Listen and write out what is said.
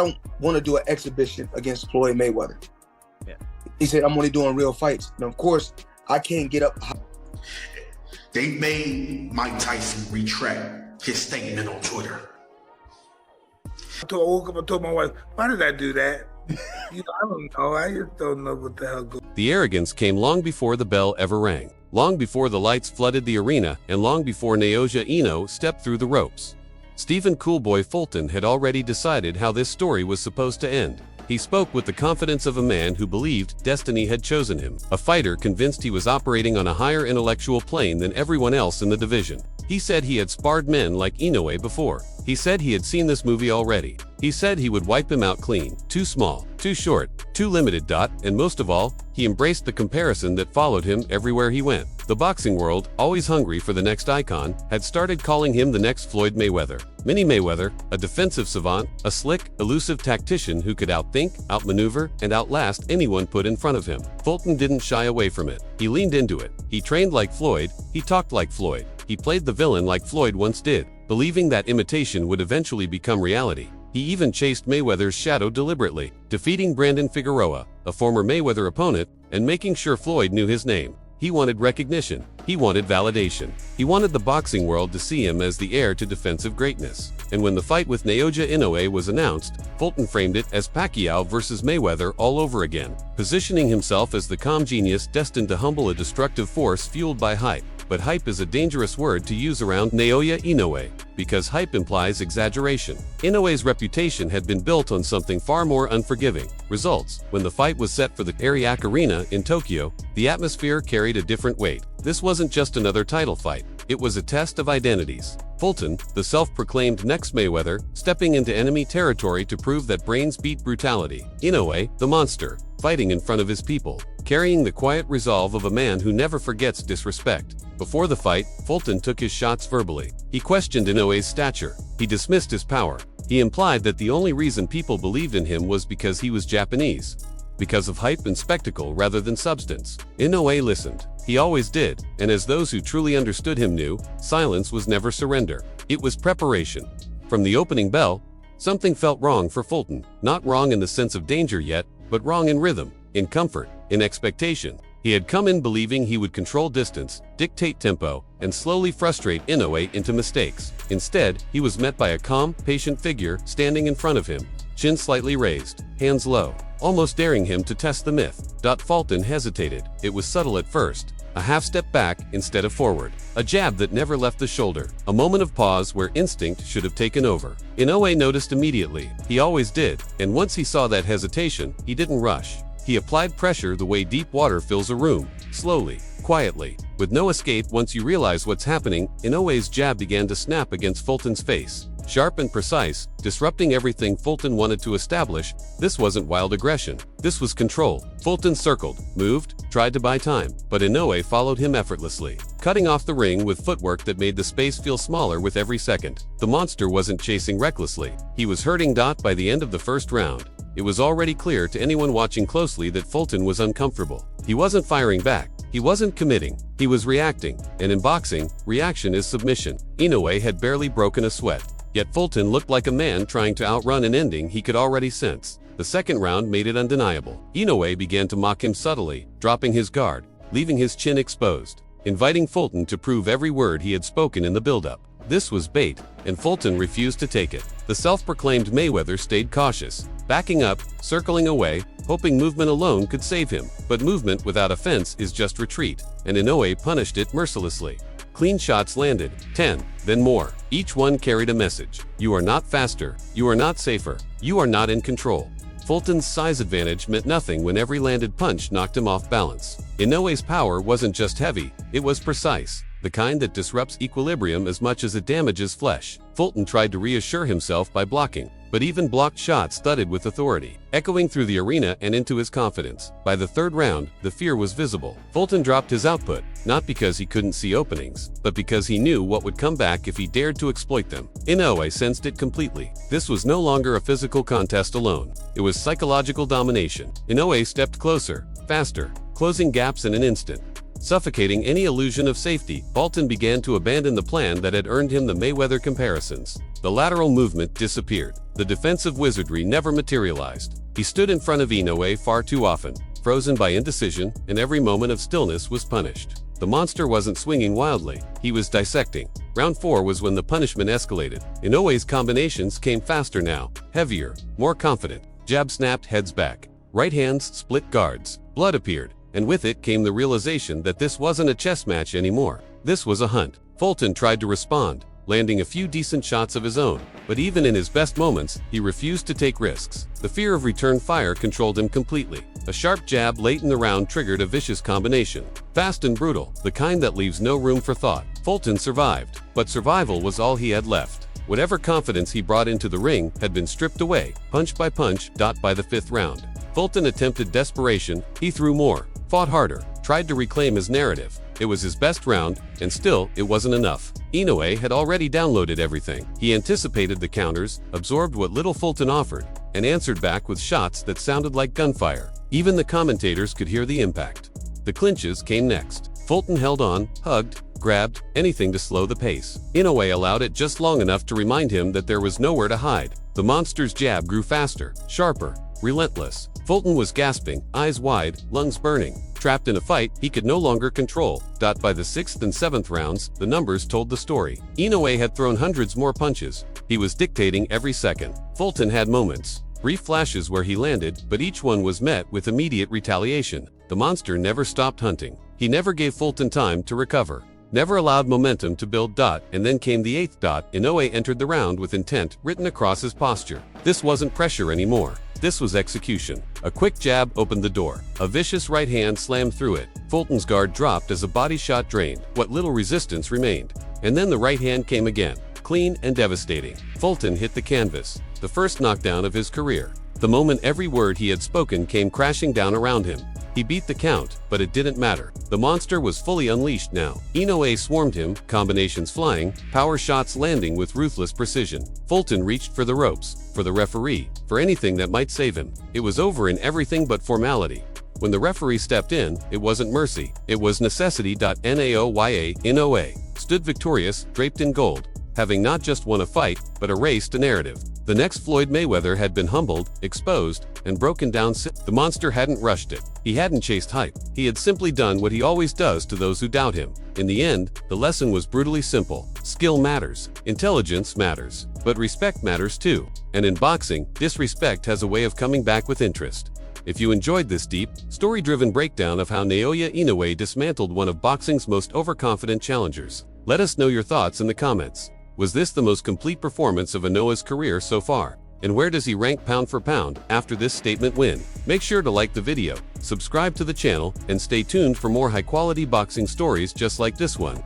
don't want to do an exhibition against Floyd Mayweather. Yeah. He said, I'm only doing real fights. And of course, I can't get up. They made Mike Tyson retract his statement on Twitter. I woke up and told my wife, why did I do that? I don't know. I just don't know what the hell goes on. The arrogance came long before the bell ever rang, long before the lights flooded the arena, and long before Naoya Inoue stepped through the ropes. Stephen "Coolboy" Fulton had already decided how this story was supposed to end. He spoke with the confidence of a man who believed destiny had chosen him, a fighter convinced he was operating on a higher intellectual plane than everyone else in the division. He said he had sparred men like Inoue before. He said he had seen this movie already. He said he would wipe him out clean. Too small, too short, too limited. And most of all, he embraced the comparison that followed him everywhere he went. The boxing world, always hungry for the next icon, had started calling him the next Floyd Mayweather. Mini Mayweather, a defensive savant, a slick, elusive tactician who could outthink, outmaneuver, and outlast anyone put in front of him. Fulton didn't shy away from it. He leaned into it. He trained like Floyd. He talked like Floyd. He played the villain like Floyd once did, believing that imitation would eventually become reality. He even chased Mayweather's shadow deliberately, defeating Brandon Figueroa, a former Mayweather opponent, and making sure Floyd knew his name. He wanted recognition. He wanted validation. He wanted the boxing world to see him as the heir to defensive greatness. And when the fight with Naoya Inoue was announced, Fulton framed it as Pacquiao versus Mayweather all over again, positioning himself as the calm genius destined to humble a destructive force fueled by hype. But hype is a dangerous word to use around Naoya Inoue, because hype implies exaggeration. Inoue's reputation had been built on something far more unforgiving: results. When the fight was set for the Ariake Arena in Tokyo, the atmosphere carried a different weight. This wasn't just another title fight. It was a test of identities. Fulton, the self-proclaimed next Mayweather, stepping into enemy territory to prove that brains beat brutality. Inoue, the monster, fighting in front of his people, carrying the quiet resolve of a man who never forgets disrespect. Before the fight, Fulton took his shots verbally. He questioned Inoue's stature. He dismissed his power. He implied that the only reason people believed in him was because he was Japanese, because of hype and spectacle rather than substance. Inoue listened. He always did, and as those who truly understood him knew, silence was never surrender. It was preparation. From the opening bell, something felt wrong for Fulton. Not wrong in the sense of danger yet, but wrong in rhythm, in comfort, in expectation. He had come in believing he would control distance, dictate tempo, and slowly frustrate Inoue into mistakes. Instead, he was met by a calm, patient figure standing in front of him, chin slightly raised, hands low, almost daring him to test the myth. Fulton hesitated. It was subtle at first. A half step back instead of forward. A jab that never left the shoulder. A moment of pause where instinct should have taken over. Inoue noticed immediately. He always did. And once he saw that hesitation, he didn't rush. He applied pressure the way deep water fills a room. Slowly, quietly, with no escape. Once you realize what's happening, Inoue's jab began to snap against Fulton's face. Sharp and precise, disrupting everything Fulton wanted to establish. This wasn't wild aggression. This was control. Fulton circled, moved, tried to buy time, but Inoue followed him effortlessly, cutting off the ring with footwork that made the space feel smaller with every second. The monster wasn't chasing recklessly. He was hurting. By the end of the first round, it was already clear to anyone watching closely that Fulton was uncomfortable. He wasn't firing back. He wasn't committing. He was reacting. And in boxing, reaction is submission. Inoue had barely broken a sweat. Yet Fulton looked like a man trying to outrun an ending he could already sense. The second round made it undeniable. Inoue began to mock him subtly, dropping his guard, leaving his chin exposed, inviting Fulton to prove every word he had spoken in the build-up. This was bait, and Fulton refused to take it. The self-proclaimed Mayweather stayed cautious, backing up, circling away, hoping movement alone could save him. But movement without offense is just retreat, and Inoue punished it mercilessly. Clean shots landed, 10, then more. Each one carried a message. You are not faster. You are not safer. You are not in control. Fulton's size advantage meant nothing when every landed punch knocked him off balance. Inoue's power wasn't just heavy, it was precise. The kind that disrupts equilibrium as much as it damages flesh. Fulton tried to reassure himself by blocking, but even blocked shots thudded with authority, echoing through the arena and into his confidence. By the third round, the fear was visible. Fulton dropped his output, not because he couldn't see openings, but because he knew what would come back if he dared to exploit them. Inoue sensed it completely. This was no longer a physical contest alone. It was psychological domination. Inoue stepped closer, faster, closing gaps in an instant. Suffocating any illusion of safety, Fulton began to abandon the plan that had earned him the Mayweather comparisons. The lateral movement disappeared. The defensive wizardry never materialized. He stood in front of Inoue far too often, frozen by indecision, and every moment of stillness was punished. The monster wasn't swinging wildly, he was dissecting. Round 4 was when the punishment escalated. Inoue's combinations came faster now, heavier, more confident. Jab snapped heads back. Right hands split guards. Blood appeared, and with it came the realization that this wasn't a chess match anymore. This was a hunt. Fulton tried to respond, landing a few decent shots of his own, but even in his best moments, he refused to take risks. The fear of return fire controlled him completely. A sharp jab late in the round triggered a vicious combination. Fast and brutal, the kind that leaves no room for thought. Fulton survived, but survival was all he had left. Whatever confidence he brought into the ring had been stripped away, punch by punch, by the 5th round. Fulton attempted desperation, he threw more, fought harder, tried to reclaim his narrative. It was his best round, and still, it wasn't enough. Inoue had already downloaded everything. He anticipated the counters, absorbed what little Fulton offered, and answered back with shots that sounded like gunfire. Even the commentators could hear the impact. The clinches came next. Fulton held on, hugged, grabbed, anything to slow the pace. Inoue allowed it just long enough to remind him that there was nowhere to hide. The monster's jab grew faster, sharper, relentless. Fulton was gasping, eyes wide, lungs burning. Trapped in a fight he could no longer control. By the 6th and 7th rounds, the numbers told the story. Inoue had thrown hundreds more punches. He was dictating every second. Fulton had moments, brief flashes where he landed, but each one was met with immediate retaliation. The monster never stopped hunting. He never gave Fulton time to recover. Never allowed momentum to build. And then came the 8th. Inoue entered the round with intent written across his posture. This wasn't pressure anymore. This was execution. A quick jab opened the door. A vicious right hand slammed through it. Fulton's guard dropped as a body shot drained what little resistance remained. And then the right hand came again, clean and devastating. Fulton hit the canvas, the first knockdown of his career. The moment every word he had spoken came crashing down around him. He beat the count, but it didn't matter. The monster was fully unleashed now. Inoue swarmed him, combinations flying, power shots landing with ruthless precision. Fulton reached for the ropes, for the referee, for anything that might save him. It was over in everything but formality. When the referee stepped in, it wasn't mercy, it was necessity. Naoya Inoue stood victorious, draped in gold, having not just won a fight, but erased a narrative. The next Floyd Mayweather had been humbled, exposed, and broken down. The monster hadn't rushed it. He hadn't chased hype. He had simply done what he always does to those who doubt him. In the end, the lesson was brutally simple. Skill matters. Intelligence matters. But respect matters too. And in boxing, disrespect has a way of coming back with interest. If you enjoyed this deep, story-driven breakdown of how Naoya Inoue dismantled one of boxing's most overconfident challengers, let us know your thoughts in the comments. Was this the most complete performance of Inoue's career so far? And where does he rank pound for pound after this statement win? Make sure to like the video, subscribe to the channel, and stay tuned for more high-quality boxing stories just like this one.